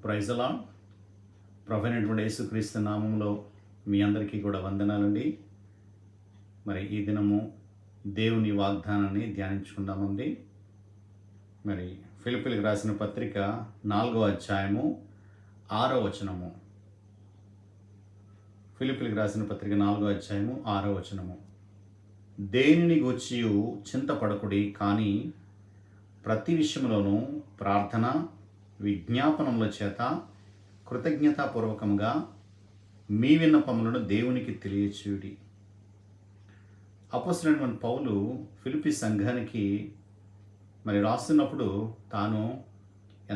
Praise lord. ప్రభువైనటువంటి యేసుక్రీస్తు నామంలో మీ అందరికీ కూడా వందనాలండి. మరి ఈ దినము దేవుని వాగ్దానాన్ని ధ్యానించుకుందామండి. మరి ఫిలిప్పీలకు రాసిన పత్రిక 4వ అధ్యాయము 6వ వచనము. ఫిలిప్పీలకు రాసిన పత్రిక 4వ అధ్యాయము 6వ వచనము. దేనిని గూర్చియు చింతపడకుడి, కానీ ప్రతి విషయంలోనూ ప్రార్థన విజ్ఞాపనముల చేత కృతజ్ఞతాపూర్వకంగా మీ విన్నపములను దేవునికి తెలియచేయుడి. అపోస్తలుడైన పౌలు ఫిలిప్పీ సంఘానికి మరి రాస్తున్నప్పుడు తాను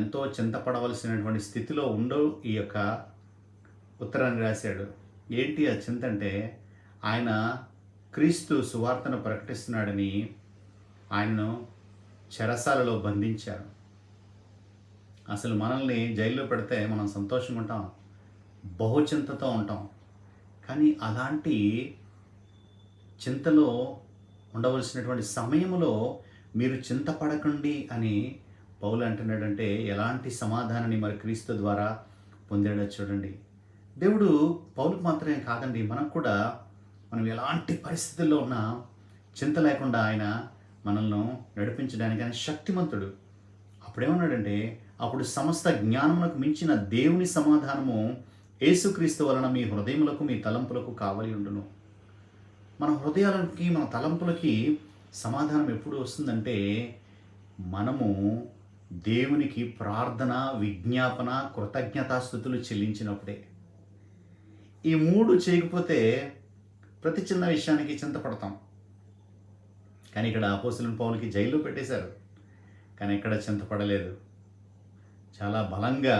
ఎంతో చింతపడవలసినటువంటి స్థితిలో ఉండో ఈ యొక్క ఉత్తరాన్ని రాశాడు. ఏంటి ఆ చింత అంటే, ఆయన క్రీస్తు సువార్తను ప్రకటిస్తున్నాడని ఆయనను చెరసాలలో బంధించారు. అసలు మనల్ని జైల్లో పెడితే మనం సంతోషంగా ఉంటాం, బహుచింతతో ఉంటాం. కానీ అలాంటి చింతలో ఉండవలసినటువంటి సమయంలో మీరు చింతపడకండి అని పౌలు అంటున్నాడంటే ఎలాంటి సమాధానాన్ని మరి క్రీస్తు ద్వారా పొందాడో చూడండి. దేవుడు పౌలుకు మాత్రమే కాదండి, మనకు కూడా మనం ఎలాంటి పరిస్థితుల్లో ఉన్నా చింత లేకుండా ఆయన మనల్ని నడిపించడానికి ఆయన శక్తిమంతుడు. అప్పుడేమన్నాడంటే, అప్పుడు సమస్త జ్ఞానమునకు మించిన దేవుని సమాధానము యేసుక్రీస్తు వలన మీ హృదయములకు మీ తలంపులకు కావలి ఉండును. మన హృదయాలకి మన తలంపులకి సమాధానం ఎప్పుడు వస్తుందంటే, మనము దేవునికి ప్రార్థన విజ్ఞాపన కృతజ్ఞతాస్తుతులు చెల్లించినప్పుడే. ఈ 3 చేయకపోతే ప్రతి చిన్న విషయానికి చింతపడతాం. కానీ ఇక్కడ అపోస్తలుడైన పౌలుకి జైల్లో పెట్టేశారు, కానీ ఇక్కడ చింతపడలేదు. చాలా బలంగా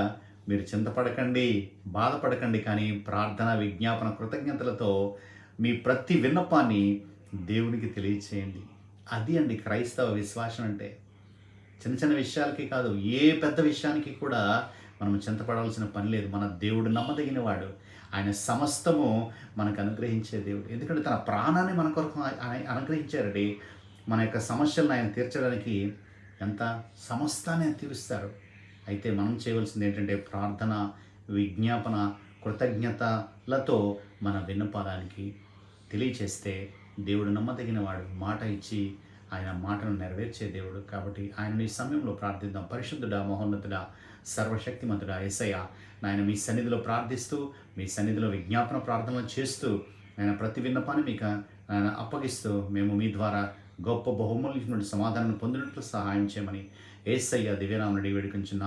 మీరు చింతపడకండి, బాధపడకండి, కానీ ప్రార్థన విజ్ఞాపన కృతజ్ఞతలతో మీ ప్రతి విన్నపాన్ని దేవునికి తెలియచేయండి. అది అండి క్రైస్తవ విశ్వాసం అంటే. చిన్న చిన్న విషయాలకి కాదు, ఏ పెద్ద విషయానికి కూడా మనం చింతపడాల్సిన పని లేదు. మన దేవుడు నమ్మదగిన వాడు. ఆయన సమస్తము మనకు అనుగ్రహించే దేవుడు. ఎందుకంటే తన ప్రాణాన్ని మన కొరకు అనుగ్రహించారండి. మన యొక్క సమస్యలను ఆయన తీర్చడానికి ఎంత సమస్తాన్ని ఆయన తీరుస్తారు. అయితే మనం చేయవలసింది ఏంటంటే, ప్రార్థన విజ్ఞాపన కృతజ్ఞతలతో మన విన్నపాలానికి తెలియచేస్తే దేవుడు నమ్మదగిన వాడు. మాట ఇచ్చి ఆయన మాటను నెరవేర్చే దేవుడు. కాబట్టి ఆయన ఈ సమయంలో ప్రార్థిద్దాం. పరిశుద్ధుడా, మహోన్నతుడా, సర్వశక్తిమంతుడా యేసయ్య, నాయన మీ సన్నిధిలో ప్రార్థిస్తూ, మీ సన్నిధిలో విజ్ఞాపన ప్రార్థనలు చేస్తూ, ఆయన ప్రతి విన్నపాన్ని మీకు ఆయన అప్పగిస్తూ, మేము మీ ద్వారా గొప్ప బహుమూల్యమైన సమాధానం పొందినట్లు సహాయం చేయమని యేసయ్య దివ్యనామమున వేడుకొంచున్నాము.